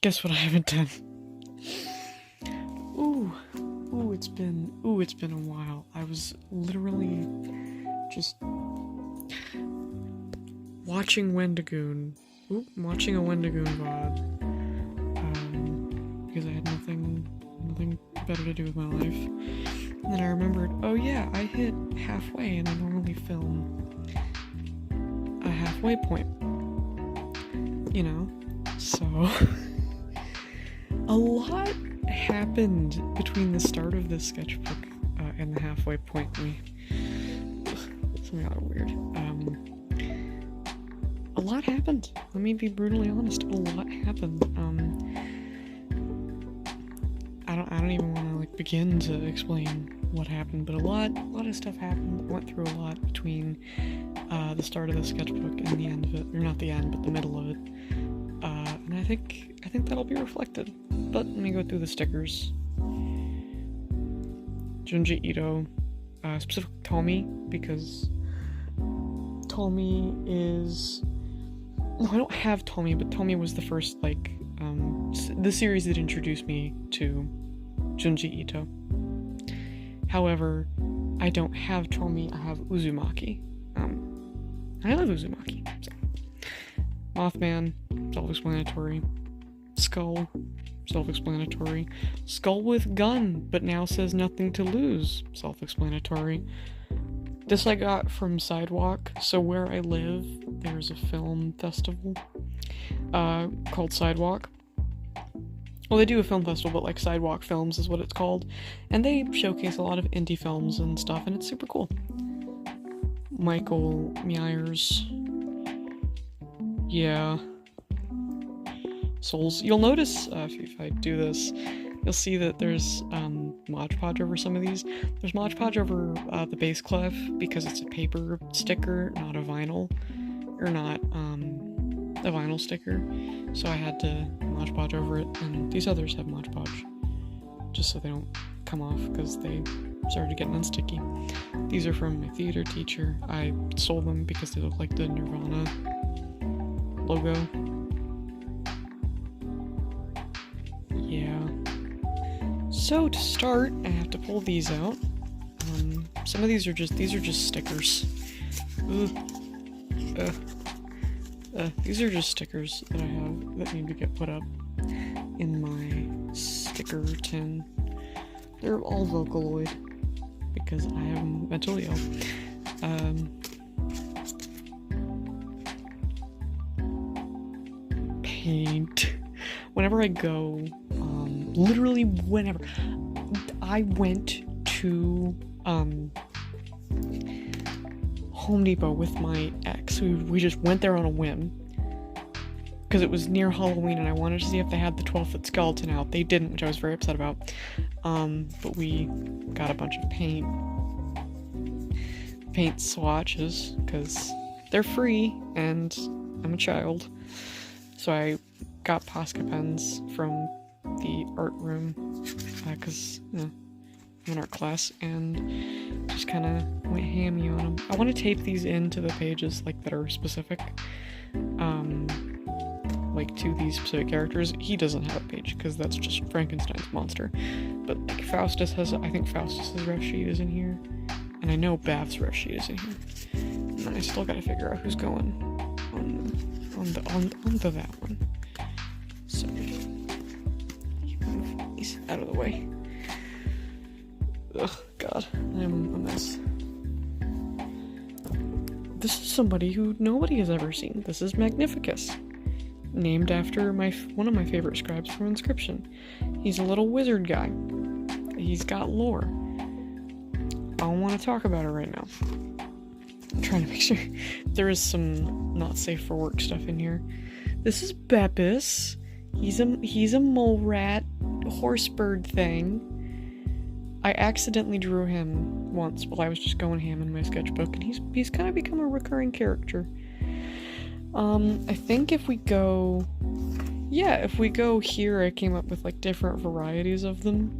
Guess what I haven't done? It's been a while. I was literally just watching Wendigoon. Watching a Wendigoon VOD. Because I had nothing better to do with my life. And then I remembered, oh yeah, I hit halfway and I normally film a halfway point. You know? So a lot happened between the start of this sketchbook and the halfway point. Something got weird. A lot happened. Let me be brutally honest. A lot happened. I don't even want to like begin to explain what happened, but a lot of stuff happened. I went through a lot between the start of the sketchbook and the end of it, or not the end, but the middle of it. And I think that'll be reflected. But let me go through the stickers. Junji Ito, specific Tommy, because Tommy is... No, I don't have Tommy, but Tommy was the first, like, the series that introduced me to Junji Ito. However, I don't have Tommy, I have Uzumaki. I love Uzumaki. So. Mothman, self-explanatory. Skull, self-explanatory. Skull with gun, but now says nothing to lose, self-explanatory. This I got from Sidewalk. So where I live, there's a film festival called Sidewalk. Well, they do a film festival, but like Sidewalk Films is what it's called. And they showcase a lot of indie films and stuff, and it's super cool. Michael Myers. Yeah. Souls. You'll notice, if I do this, you'll see that there's Mod Podge over some of these. There's Mod Podge over the bass clef because it's a paper sticker, not a vinyl. Or not a vinyl sticker. So I had to Mod Podge over it, and these others have Mod Podge. Just so they don't come off because they started getting unsticky. These are from my theater teacher. I sold them because they look like the Nirvana logo. Yeah. So to start, I have to pull these out. Some of these are just stickers. These are just stickers that I have that need to get put up in my sticker tin. They're all Vocaloid because I am mentally ill. Paint. Whenever I go, literally whenever, I went to, Home Depot with my ex. We just went there on a whim. Because it was near Halloween and I wanted to see if they had the 12-foot skeleton out. They didn't, which I was very upset about. But we got a bunch of paint swatches, because they're free, and I'm a child. So I got Posca pens from the art room, because, I'm in art class, and just kind of went hammy on them. I want to tape these into the pages, like, that are specific, like, to these specific characters. He doesn't have a page, because that's just Frankenstein's monster. But, like, Faustus has, I think Faustus's ref sheet is in here, and I know Bav's ref sheet is in here. And I still gotta figure out who's going onto that one. So, move these out of the way. Ugh, God, I'm a mess. This is somebody who nobody has ever seen. This is Magnificus, named after one of my favorite scribes from Inscription. He's a little wizard guy. He's got lore. I don't want to talk about it right now. I'm trying to make sure there is some not safe for work stuff in here. This is Beppis. He's a mole rat horse bird thing. I accidentally drew him once while I was just going ham in my sketchbook, and he's kind of become a recurring character. I think if we go here, I came up with like different varieties of them,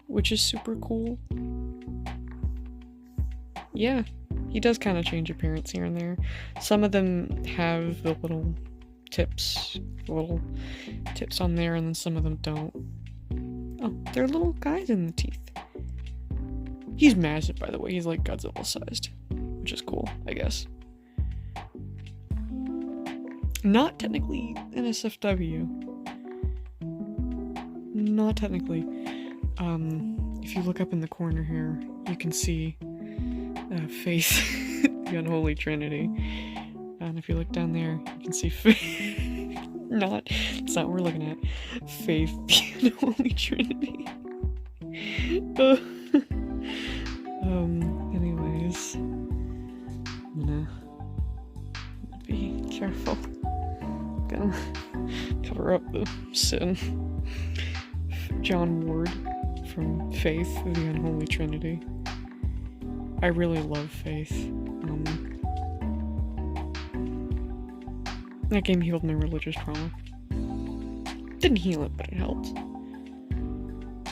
which is super cool. Yeah, he does kind of change appearance here and there. Some of them have the little tips, little tips on there, and then some of them don't. Oh, they're little guys in the teeth. He's massive, by the way. He's like Godzilla sized, which is cool, I guess. Not technically an SFW. Not technically. If you look up in the corner here, you can see Faith, the Unholy Trinity. And if you look down there, you can see Faith. It's not what we're looking at. Faith, the Unholy Trinity. Anyways, I'm gonna be careful. Gonna cover up the sin. John Ward from Faith, the Unholy Trinity. I really love Faith. That game healed my religious trauma. Didn't heal it, but it helped.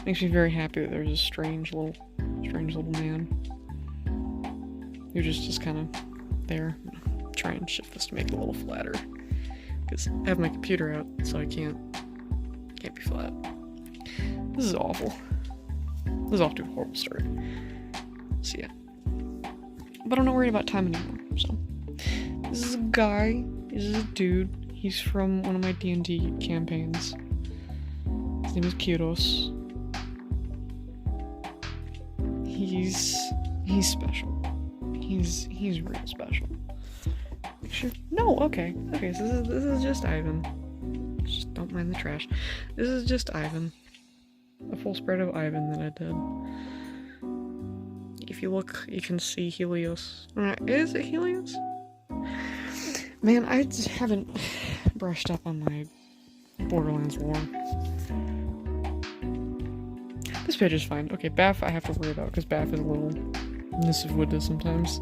Makes me very happy that there's a strange little man who just kind of there. Try and shift this to make it a little flatter, because I have my computer out, so I can't be flat. This is awful. This is off to a horrible start. So yeah. But I'm not worried about time anymore, so. This is a guy, this is a dude. He's from one of my D&D campaigns. His name is Kyros. He's special. He's real special. Sure. No, okay. Okay, so this is just Ivan. Just don't mind the trash. This is just Ivan. A full spread of Ivan that I did. If you look, you can see Helios. Is it Helios? Man, I just haven't brushed up on my Borderlands lore. This page is fine. Okay, Baff I have to worry about, because Baff is a little Nisivwuda sometimes.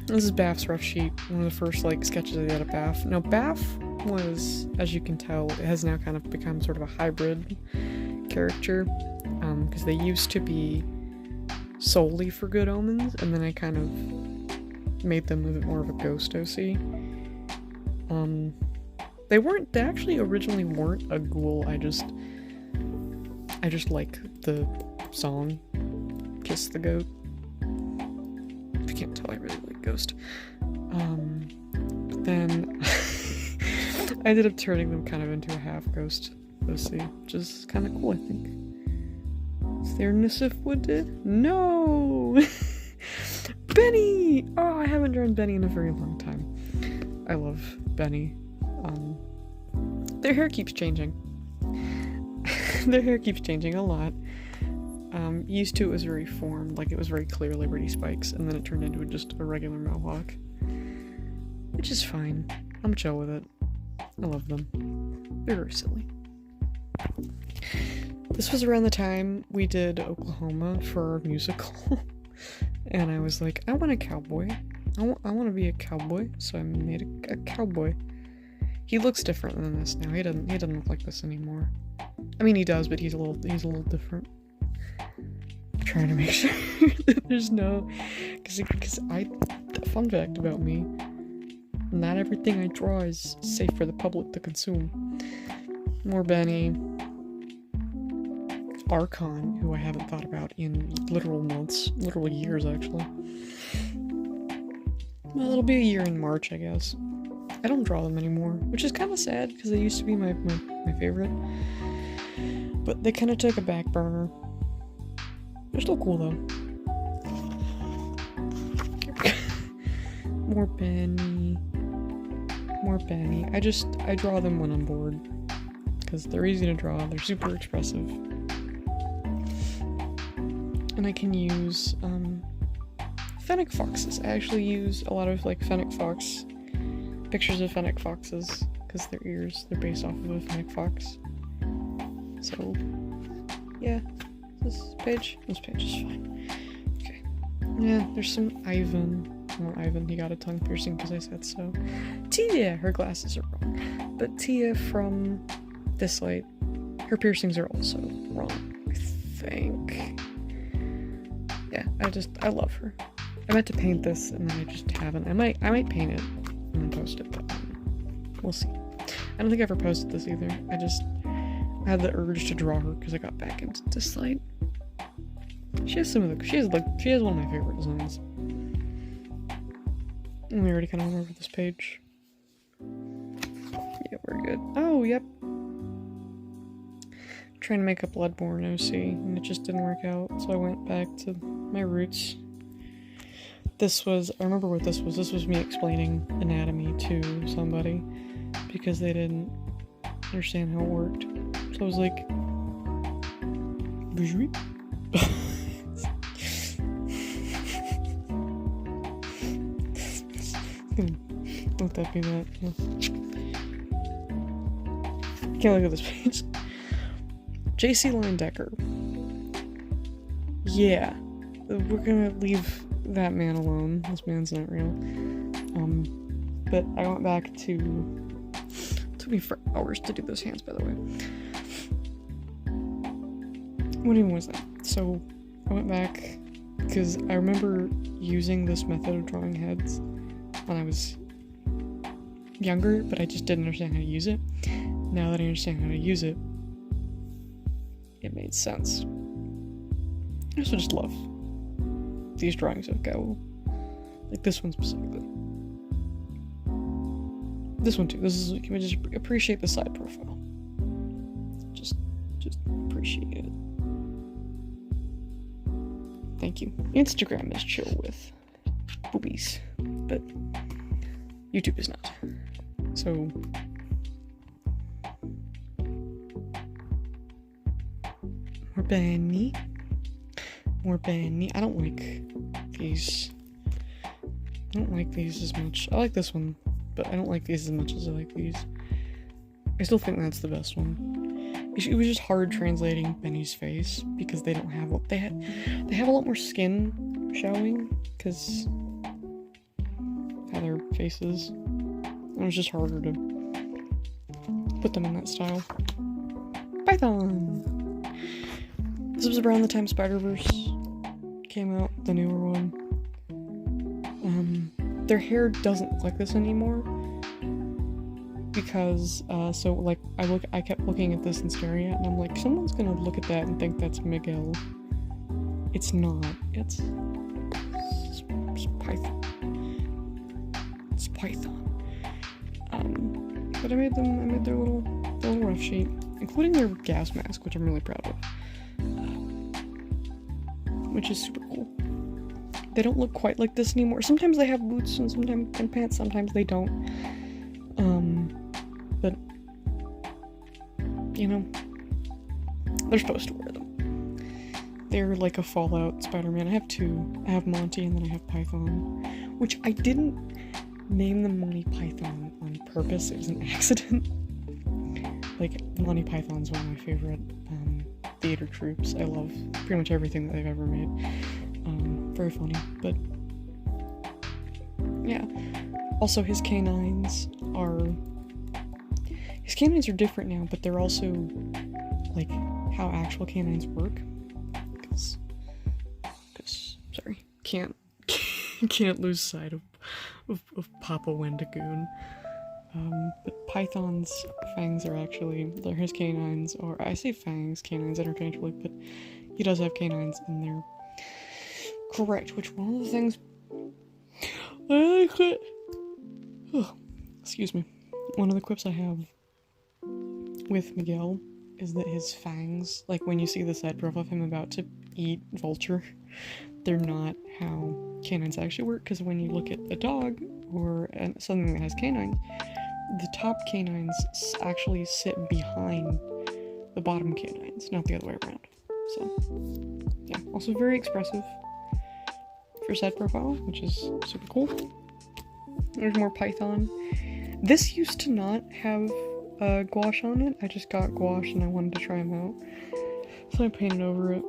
This is Baff's rough sheet. One of the first, sketches I did of Baff. Now, Baff was, as you can tell, it has now kind of become sort of a hybrid character, because they used to be solely for Good Omens, and then I kind of made them a bit more of a ghost OC. They actually originally weren't a ghoul, I just like the song Kiss the Goat. If you can't tell, I really like Ghost. But then I ended up turning them kind of into a half ghost OC, which is kind of cool, I think. Is there Nisivwuda? No! Benny! Oh, I haven't drawn Benny in a very long time. I love Benny. Their hair keeps changing. Their hair keeps changing a lot. Used to it was very formed, it was very clear Liberty spikes, and then it turned into just a regular mohawk. Which is fine. I'm chill with it. I love them. They're very silly. This was around the time we did Oklahoma for our musical. And I was like, I want a cowboy. I want to be a cowboy, so I made a cowboy. He looks different than this now. He doesn't look like this anymore. I mean, he does, but he's a little different. I'm trying to make sure that there's no, because fun fact about me, not everything I draw is safe for the public to consume. More Benny. Archon, who I haven't thought about in literal months, literal years actually. Well, it'll be a year in March, I guess. I don't draw them anymore, which is kind of sad, because they used to be my favorite. But they kind of took a back burner. They're still cool, though. More Benny. More Benny. I draw them when I'm bored. Because they're easy to draw, they're super expressive. And I can use, Fennec foxes. I actually use a lot of, Fennec fox, pictures of Fennec foxes, because their ears, they're based off of a Fennec fox. So, yeah. This page is fine. Okay. Yeah, there's some Ivan. Oh, Ivan, he got a tongue piercing because I said so. Tia, her glasses are wrong. But Tia from this light, her piercings are also wrong, I think. Yeah, I love her. I meant to paint this and then I just haven't. I might paint it and then post it, but We'll see. I don't think I ever posted this either. I had the urge to draw her because I got back into this site. She has one of my favorite designs. And we already kind of went over this page. Yeah, we're good. Oh, yep. Trying to make a Bloodborne OC, and it just didn't work out, so I went back to my roots. I remember what this was. This was me explaining anatomy to somebody because they didn't understand how it worked. So I was like, bonjour. Let that be that. Yeah. Can't look at this page. JC Linedecker. Yeah, we're gonna leave that man alone. This man's not real. But I went back to. It took me for hours to do those hands, by the way. What even was that? So I went back because I remember using this method of drawing heads when I was younger, but I just didn't understand how to use it. Now that I understand how to use it, it made sense. I also just love these drawings of Gaul. Like this one specifically. This one too. This is, can we just appreciate the side profile? Just appreciate it. Thank you. Instagram is chill with boobies, but YouTube is not. So more Benny. I don't like these. I don't like these as much. I like this one, but I don't like these as much as I like these. I still think that's the best one. It was just hard translating Benny's face because they don't have what they have a lot more skin showing because how their faces. It was just harder to put them in that style. Python. This was around the time Spider-Verse came out, the newer one. Their hair doesn't look like this anymore because so like I kept looking at this and staring at it, and I'm like, someone's gonna look at that and think that's Miguel. It's not. It's Python. It's Python. But I made their little rough sheet, including their gas mask, which I'm really proud of. Which is super cool. They don't look quite like this anymore. Sometimes they have boots and pants, sometimes they don't. But you know, they're supposed to wear them. They're like a Fallout Spider-Man. I have two. I have Monty and then I have Python, which I didn't name them Monty Python on purpose. It was an accident. Like, Monty Python's one of my favorite theater troupes. I love pretty much everything that they've ever made. Very funny, but yeah. Also, his canines are different now, but they're also like how actual canines work. Because sorry, can't lose sight of Papa Wendigoon. But Python's fangs are actually, his canines, or I say fangs, canines interchangeably, but he does have canines in there. Correct, which one of the things I like it. Oh, excuse me. One of the quips I have with Miguel is that his fangs, like when you see the side profile of him about to eat Vulture, they're not how canines actually work, because when you look at a dog or something that has canines, the top canines actually sit behind the bottom canines, not the other way around. So, yeah. Also very expressive for side profile, which is super cool. There's more Python. This used to not have gouache on it. I just got gouache and I wanted to try them out, so I painted over it.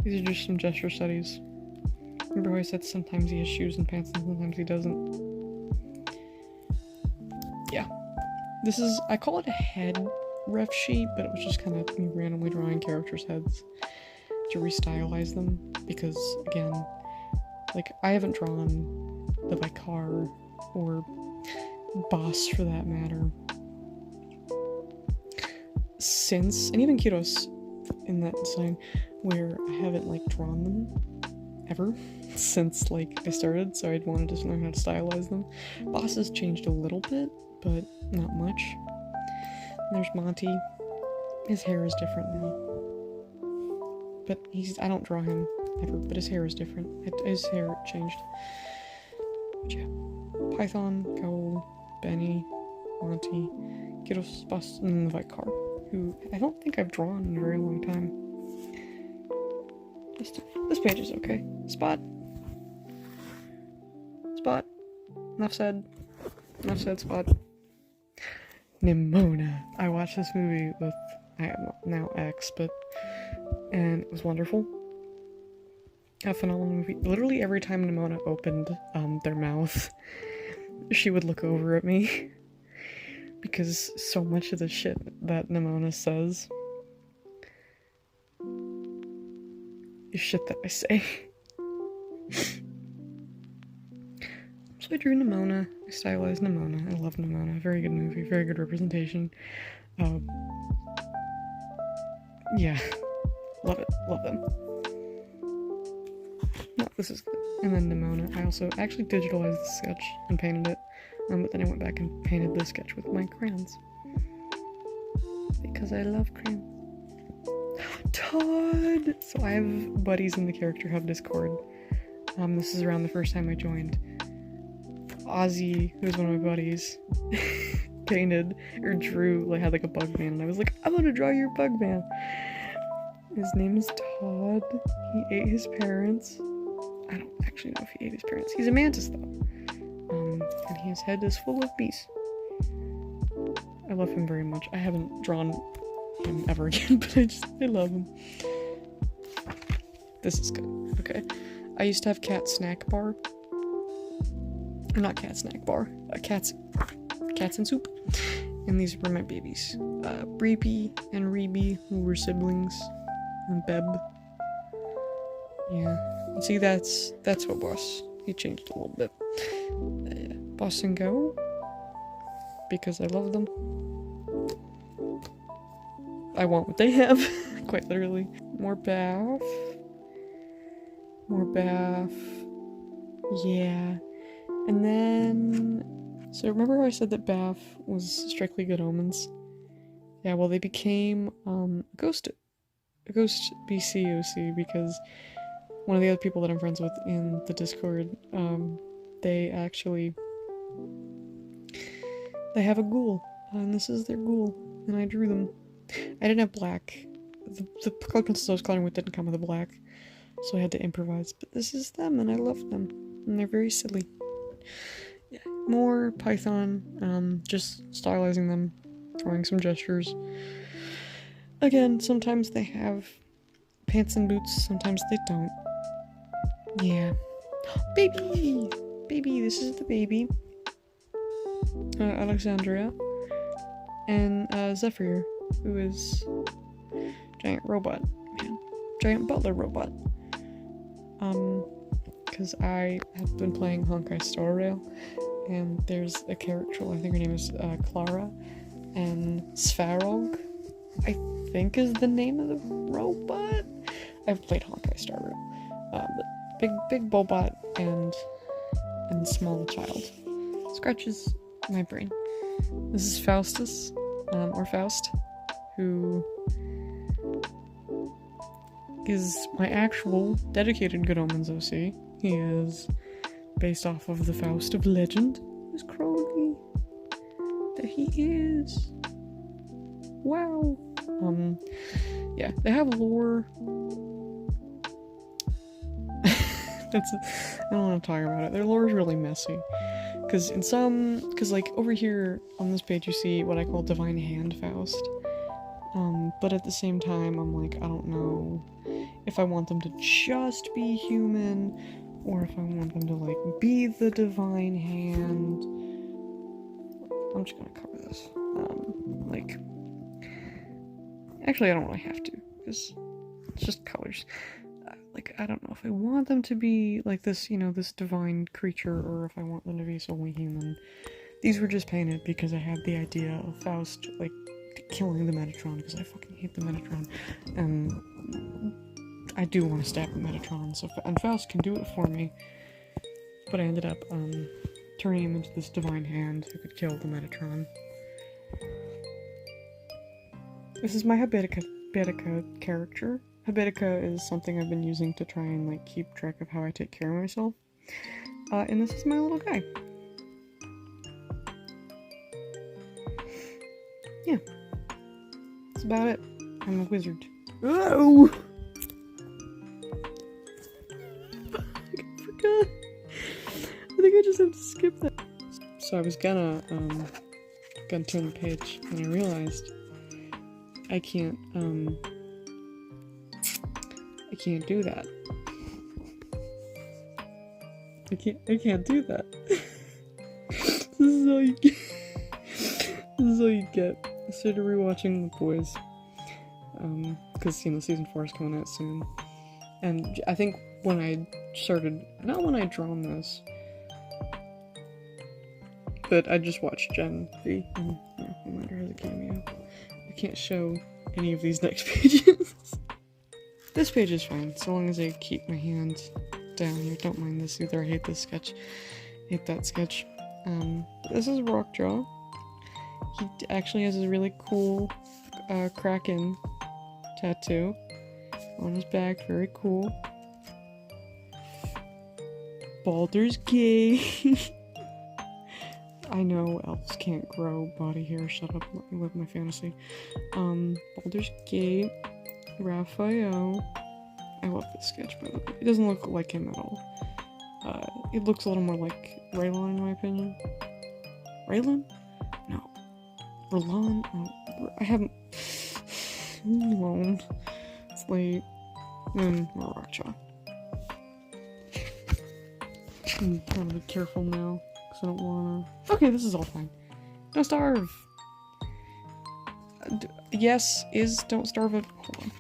These are just some gesture studies. Remember how I said sometimes he has shoes and pants and sometimes he doesn't? Yeah. This is, I call it a head ref sheet, but it was just kind of me randomly drawing characters' heads to restylize them, because, again, like, I haven't drawn the Vicar or boss for that matter. Since, and even Kiros in that design, where I haven't like drawn them ever since like I started, so I'd wanted to learn how to stylize them. Boss has changed a little bit, but not much. And there's Monty. His hair is different now. But I don't draw him ever, but his hair is different. His hair changed. But yeah. Python, Gowl, Benny, Monty, Kiros, Boss, and then the Vicar, who I don't think I've drawn in a very long time. This page is okay. Spot. Enough said, Spot. Nimona. I watched this movie with, I have now ex, and it was wonderful. A phenomenal movie. Literally every time Nimona opened their mouth, she would look over at me. Because so much of the shit that Nimona says is shit that I say. So I drew Nimona, I stylized Nimona, I love Nimona, very good movie, very good representation. Yeah, love it, love them. No, this is good. And then Nimona, I also actually digitalized the sketch and painted it, but then I went back and painted the sketch with my crayons. Because I love crayons. Todd! So I have buddies in the Character Hub Discord. This is around the first time I joined. Ozzy, who's one of my buddies, painted or drew, like had like a bug man, and I was like, I'm gonna draw your bug man. His name is Todd. He ate his parents. I don't actually know if he ate his parents. He's a mantis though. And his head is full of bees. I love him very much. I haven't drawn him ever again, but I love him. This is good. Okay. I used to have cat snack bar. Or not cat snack bar. Cats and soup. And these were my babies. Breepy and Reeby, who were siblings. And Beb. Yeah. See, that's what Boss. He changed a little bit. Boss and Go. Because I love them. I want what they have. Quite literally. More Bath. Yeah. And then... So remember how I said that Bath was strictly Good Omens? Yeah, well they became a Ghost BCOC because one of the other people that I'm friends with in the Discord, they have a ghoul, and this is their ghoul, and I drew them. I didn't have black. The colored pencils I was coloring with didn't come with a black, so I had to improvise, but this is them, and I love them, and they're very silly. Yeah, more Python, just stylizing them, drawing some gestures. Again, sometimes they have pants and boots, sometimes they don't. Yeah. Baby! Baby, this is the baby. Alexandria. And Zephyr, who is giant robot. Man. Giant butler robot. Because I have been playing Honkai Star Rail, and there's a character, I think her name is Clara, and Svarog, I think is the name of the robot? I've played Honkai Star Rail. But big Bobot and small child. Scratches my brain. This is Faustus, or Faust, who is my actual dedicated Good Omens OC. He is based off of the Faust of legend. Who's Crowley? There he is. Wow. Yeah, they have lore. I don't want to talk about it. Their lore is really messy. Because like over here on this page you see what I call Divine Hand Faust. But at the same time I'm like, I don't know if I want them to just be human or if I want them to like be the divine hand. I'm just gonna cover this. Actually I don't really have to because it's just colors. Like, I don't know if I want them to be like this, this divine creature, or if I want them to be solely human. These were just painted because I had the idea of Faust, like, killing the Metatron, because I fucking hate the Metatron, and I do want to stab the Metatron, and Faust can do it for me, but I ended up, turning him into this divine hand who could kill the Metatron. This is my Habitica character. Habitica is something I've been using to try and, like, keep track of how I take care of myself. And this is my little guy. Yeah. That's about it. I'm a wizard. Oh! I forgot. I think I just have to skip that. So I was gonna turn the page, and I realized I can't do that. I can't do that. This is all you get. This is all you get. I started rewatching The Boys. Because, you know, season 4 is coming out soon. And I think when I started, not when I'd drawn this, but I just watched Gen V, and, yeah, Homelander has a cameo. I can't show any of these next pages. This page is fine, so long as I keep my hands down here. Don't mind this either. I hate this sketch. Hate that sketch. This is Rockjaw. He actually has a really cool Kraken tattoo on his back. Very cool. Baldur's gay. I know elves can't grow body hair. Shut up, let me live my fantasy. Baldur's gay. Raphael. I love this sketch, by the way. It doesn't look like him at all. It looks a little more like Raylon, in my opinion. Raylon? No. R'Lon? Oh, I haven't... alone. It's late. More Rockjaw. I'm trying to be careful now, because I don't wanna... Okay, this is all fine. Don't starve! Yes, is Don't Starve a... Hold on.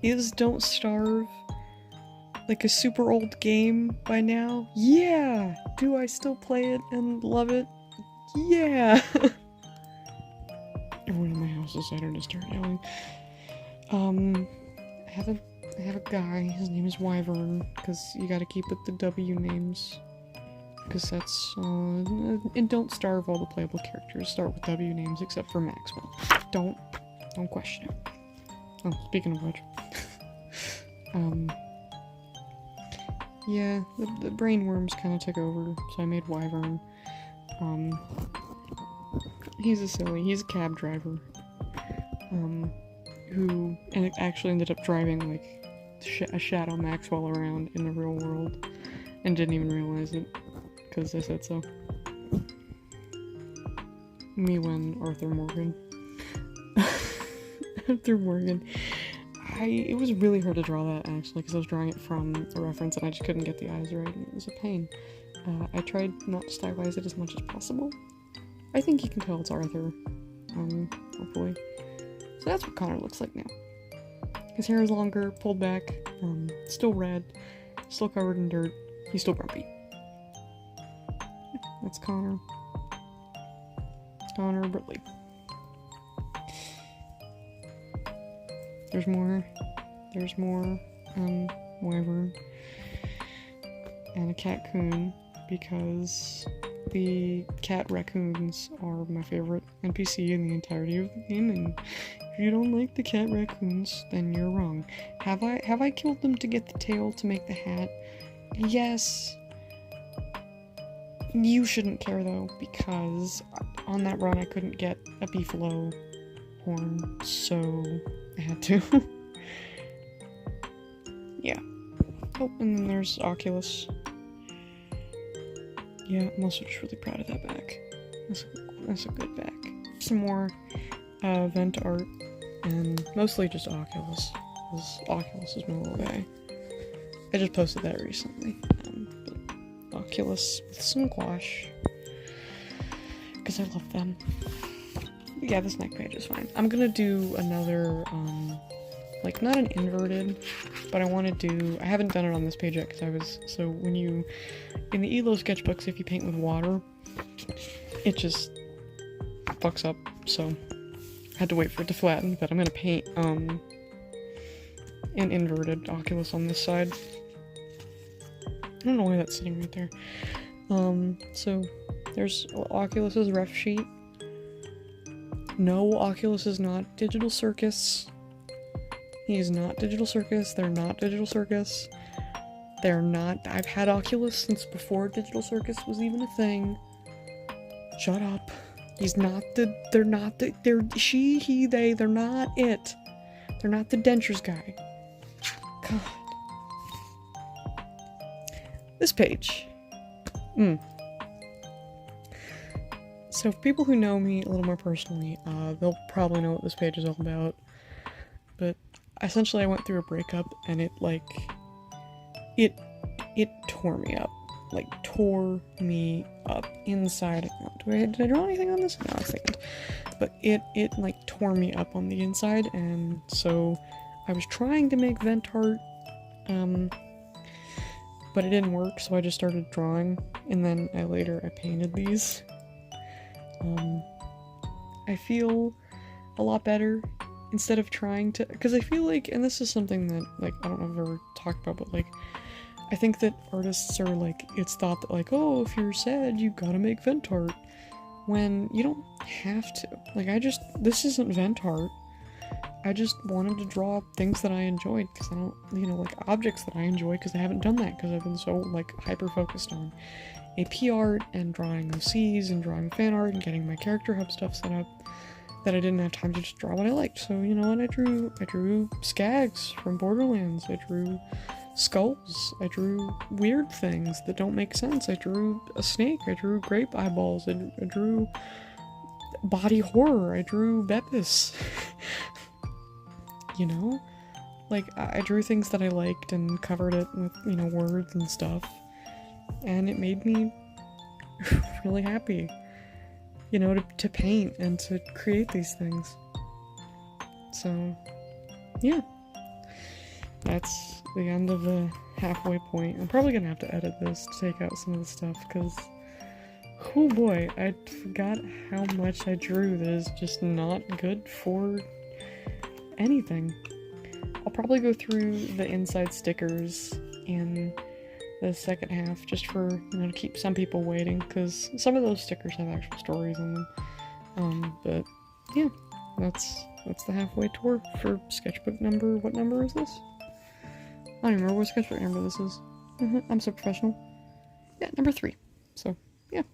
Is Don't Starve like a super old game by now? Yeah! Do I still play it and love it? Yeah! Everyone in my house decided to start yelling. I have a guy, his name is Wyvern, because you gotta keep it the W names. Because that's, and Don't Starve, all the playable characters start with W names, except for Maxwell. Don't question it. Oh, speaking of which. Yeah, the brain worms kind of took over, so I made Wyvern. He's a cab driver. Who actually ended up driving, like, a Shadow Maxwell around in the real world, and didn't even realize it, because I said so. Me when Arthur Morgan. Arthur Morgan. It was really hard to draw that, actually, because I was drawing it from a reference and I just couldn't get the eyes right, and it was a pain. I tried not to stylize it as much as possible. I think you can tell it's Arthur, hopefully. So that's what Connor looks like now. His hair is longer, pulled back, still red, still covered in dirt, he's still grumpy. That's Connor. Connor Britley. There's more, Wyvern. And a Catcoon, because the cat raccoons are my favorite NPC in the entirety of the game, and if you don't like the cat raccoons, then you're wrong. Have I killed them to get the tail to make the hat? Yes. You shouldn't care though, because on that run I couldn't get a beefalo horn, so I had to. Yeah. Oh, and then there's Oculus. Yeah, I'm also just really proud of that back. That's a good back. Some more vent art, and mostly just Oculus, because Oculus is my little guy. I just posted that recently. But Oculus with some gouache, because I love them. Yeah, this neck page is fine. I'm gonna do another, like, not an inverted, but I haven't done it on this page yet, because in the ELO sketchbooks, if you paint with water, it just fucks up, so I had to wait for it to flatten, but I'm gonna paint, an inverted Oculus on this side. I don't know why that's sitting right there. So there's Oculus's ref sheet. No, Oculus is not Digital Circus. He's not Digital Circus. They're not Digital Circus. They're not. I've had Oculus since before Digital Circus was even a thing. Shut up. He's not the. They're not the. They're she, he, they. They're not it. They're not the dentures guy. God. This page. So, for people who know me a little more personally, they'll probably know what this page is all about. But essentially, I went through a breakup, and it tore me up. Like, tore me up inside and out. Did I draw anything on this? No, I think. But it like, tore me up on the inside, and so I was trying to make vent art, but it didn't work, so I just started drawing, and then I painted these. I feel a lot better instead of trying to, because I feel like, and this is something that, like, I don't know if I've ever talked about, but, like, I think that artists are, like, it's thought that, like, oh, if you're sad, you gotta make vent art, when you don't have to. Like, this isn't vent art. I just wanted to draw things that I enjoyed, because I don't, like, objects that I enjoy, because I haven't done that, because I've been so, like, hyper-focused on AP art, and drawing OCs, and drawing fan art, and getting my character hub stuff set up, that I didn't have time to just draw what I liked. So, you know what, I drew Skags from Borderlands, I drew skulls, I drew weird things that don't make sense, I drew a snake, I drew grape eyeballs, I drew body horror, I drew Beppis. You know? Like, I drew things that I liked and covered it with, words and stuff. And it made me really happy, to paint and to create these things. So, yeah. That's the end of the halfway point. I'm probably gonna have to edit this to take out some of the stuff, because, oh boy, I forgot how much I drew that is just not good for anything. I'll probably go through the inside stickers in the second half, just for, to keep some people waiting, because some of those stickers have actual stories in them. But yeah, that's the halfway tour for sketchbook number, what number is this? I don't even remember what sketchbook number this is. I'm so professional. Yeah, number 3. So, yeah.